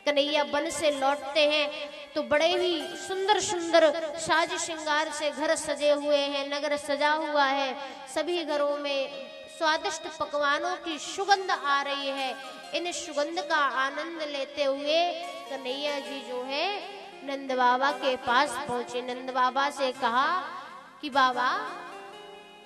Kanhaiya one से लौटते हैं तो बड़े ही सुंदर सुंदर साज श्रृंगार से घर सजे हुए हैं, नगर सजा हुआ है। सभी घरों में स्वादिष्ट पकवानों की सुगंध आ रही है। इन सुगंध का आनंद लेते हुए कन्हैया जी जो है नंद बाबा के पास पहुंचे। नंद बाबा से कहा कि बाबा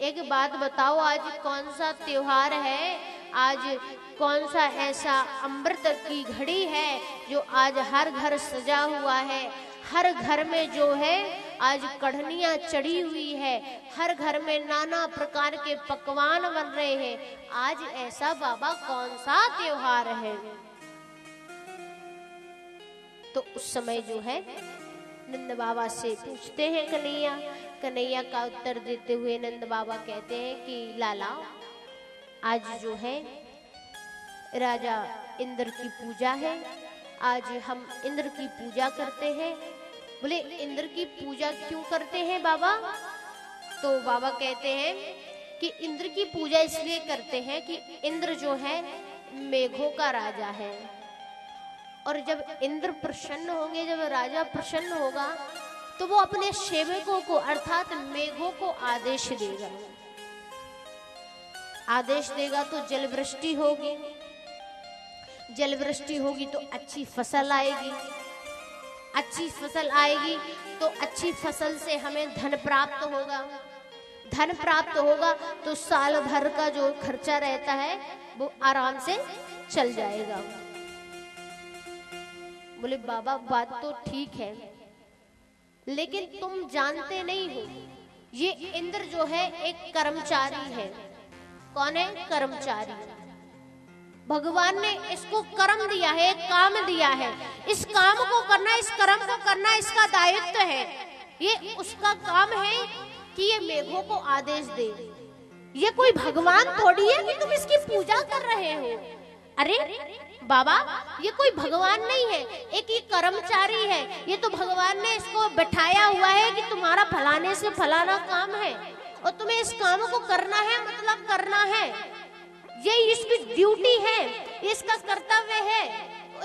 एक बात बताओ, आज कौन सा त्योहार है, आज कौन सा ऐसा अमृत की घड़ी है जो आज हर घर सजा हुआ है, हर घर में जो है आज कढ़नियां चढ़ी हुई है, हर घर में नाना प्रकार के पकवान बन रहे हैं। आज ऐसा बाबा कौन सा त्योहार है? तो उस समय जो है नंद बाबा से पूछते हैं कन्हैया। कन्हैया का उत्तर देते हुए नंद बाबा कहते हैं कि लाला, आज जो है राजा इंद्र की पूजा है, आज हम इंद्र की पूजा करते हैं। बोले इंद्र की पूजा क्यों करते हैं बाबा? तो बाबा कहते हैं कि इंद्र की पूजा इसलिए करते हैं कि इंद्र जो है मेघों का राजा है, और जब इंद्र प्रसन्न होंगे, जब राजा प्रसन्न होगा तो वो अपने सेवकों को अर्थात मेघों को आदेश देगा। आदेश देगा तो जल वृष्टि होगी, जल वृष्टि होगी तो अच्छी फसल आएगी, अच्छी फसल आएगी तो अच्छी फसल से हमें धन प्राप्त होगा, धन प्राप्त होगा तो साल भर का जो खर्चा रहता है वो आराम से चल जाएगा। बोले बाबा बात तो ठीक है, लेकिन तुम जानते नहीं हो ये इंद्र जो है एक कर्मचारी है। कौन है? कर्मचारी। भगवान ने इसको कर्म दिया है, एक काम दिया है, इस काम को करना, इस कर्म को करना इसका दायित्व है। ये उसका काम है कि ये मेघों को आदेश दे। ये कोई भगवान थोड़ी है कि तुम इसकी पूजा कर रहे हो। अरे बाबा ये कोई भगवान नहीं है, एक ये कर्मचारी है। ये तो भगवान ने इसको बैठाया हुआ है कि तुम्हारा फलाने से फलाना काम है और तुम्हें इस काम को करना है, मतलब करना है। ये इसकी ड्यूटी है, इसका कर्तव्य है,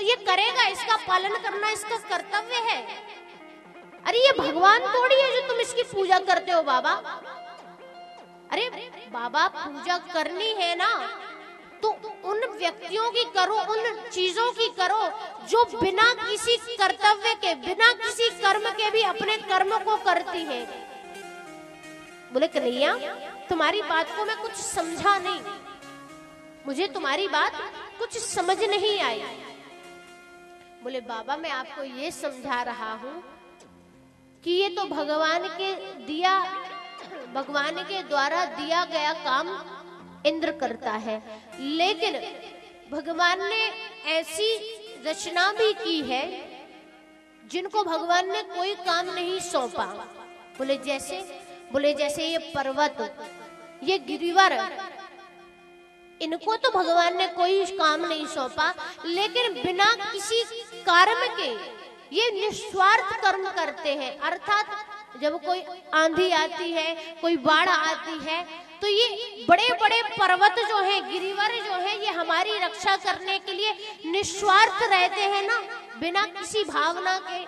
ये करेगा, इसका पालन करना इसका कर्तव्य है। अरे ये भगवान थोड़ी है जो तुम इसकी पूजा करते हो बाबा। अरे बाबा पूजा करनी है ना तो उन व्यक्तियों की करो, उन चीजों की करो जो बिना किसी कर्तव्य के, बिना किसी कर्म के भी अपने कर्म को करती है। बोले कन्हैया तुम्हारी बात को मैं कुछ समझा नहीं, मुझे तुम्हारी बात कुछ समझ नहीं आई। बोले बाबा मैं आपको ये समझा रहा हूँ कि ये तो भगवान के द्वारा दिया गया काम इंद्र करता है, लेकिन भगवान ने ऐसी रचना भी की है जिनको भगवान ने कोई काम नहीं सौंपा। बोले जैसे ये पर्वत, ये गिरिवर, इनको तो भगवान ने कोई काम नहीं सौंपा, लेकिन बिना किसी कर्म के ये निस्वार्थ कर्म करते हैं। अर्थात जब कोई आंधी आती है, कोई बाढ़ आती है, तो ये बड़े बड़े पर्वत जो हैं, गिरिवर जो हैं, ये हमारी रक्षा करने के लिए निस्वार्थ रहते हैं ना, बिना किसी भावना के,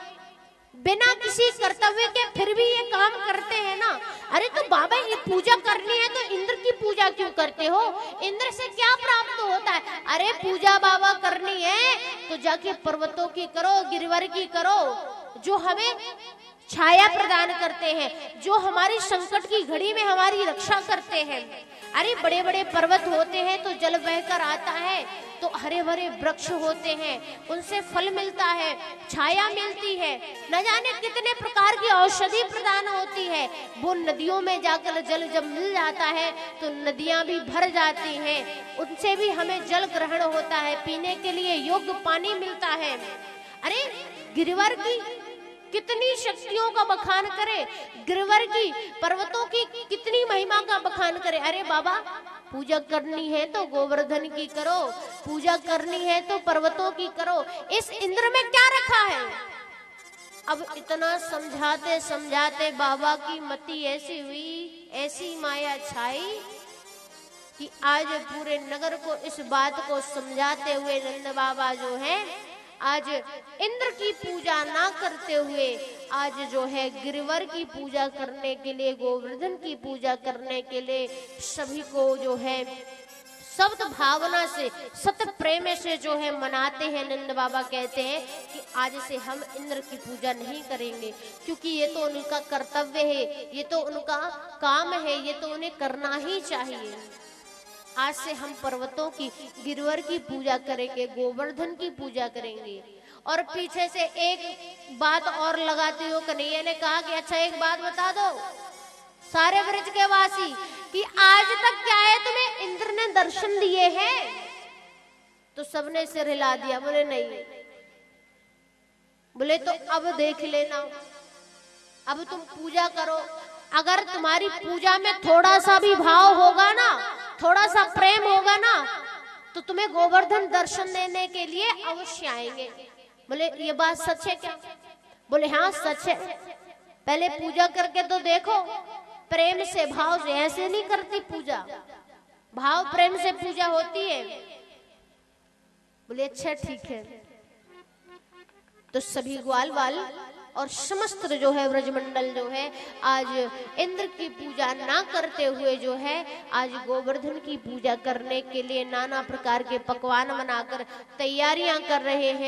बिना किसी कर्तव्य के, फिर भी ये काम करते हैं ना। अरे तो बाबा ये पूजा करनी है तो इंद्र की पूजा क्यों करते हो? इंद्र से क्या प्राप्त होता है? अरे पूजा बाबा करनी है तो जाके पर्वतों की करो, गिरिवर की करो, जो हमें छाया प्रदान करते हैं, जो हमारी संकट की घड़ी में हमारी रक्षा करते हैं। अरे बड़े बड़े पर्वत होते हैं तो जल बहकर आता है, तो हरे भरे वृक्ष होते हैं, उनसे फल मिलता है, छाया मिलती है, न जाने कितने प्रकार की औषधि प्रदान होती है। वो नदियों में जाकर जल जब मिल जाता है तो नदियां भी भर जाती हैं, उनसे भी हमें जल ग्रहण होता है, पीने के लिए योग्य पानी मिलता है। अरे गिरिवर की कितनी शक्तियों का बखान करे, गिरिवर की, पर्वतों की कितनी महिमा का बखान करे। अरे बाबा पूजा करनी है तो गोवर्धन की करो, पूजा करनी है तो पर्वतों की करो, इस इंद्र में क्या रखा है? अब इतना समझाते समझाते बाबा की मति ऐसी हुई, ऐसी माया छाई कि आज पूरे नगर को इस बात को समझाते हुए नंद बाबा जो है आज इंद्र की पूजा ना करते हुए आज जो है गिरवर की पूजा करने के लिए, गोवर्धन की पूजा करने के लिए सभी को जो है सत भावना से, सत प्रेम से जो है मनाते हैं। नंद बाबा कहते हैं कि आज से हम इंद्र की पूजा नहीं करेंगे, क्योंकि ये तो उनका कर्तव्य है, ये तो उनका काम है, ये तो उन्हें करना ही चाहिए। आज से हम पर्वतों की, गिरवर की पूजा करेंगे, गोवर्धन की पूजा करेंगे। और पीछे से एक बात और लगाते हो, कन्हैया ने कहा कि अच्छा एक बात बता दो सारे ब्रज के वासी, कि आज तक क्या है तुम्हें इंद्र ने दर्शन दिए हैं? तो सबने सिर हिला दिया, बोले नहीं। बोले तो अब देख लेना, अब तुम पूजा करो, अगर तुम्हारी पूजा में थोड़ा सा भी भाव होगा ना, थोड़ा सा प्रेम होगा ना, तो तुम्हें गोवर्धन दर्शन देने के लिए अवश्य आएंगे। बोले ये बात सच है क्या? बोले हाँ सच है, पहले पूजा करके तो देखो, प्रेम से भाव से, ऐसे नहीं करती पूजा, भाव प्रेम से पूजा होती है। बोले अच्छा ठीक है। तो सभी ग्वाल वाल और समस्त जो है ब्रजमंडल जो है आज इंद्र की पूजा ना करते हुए जो है आज गोवर्धन की पूजा करने के लिए नाना प्रकार के पकवान बनाकर तैयारियां कर रहे हैं।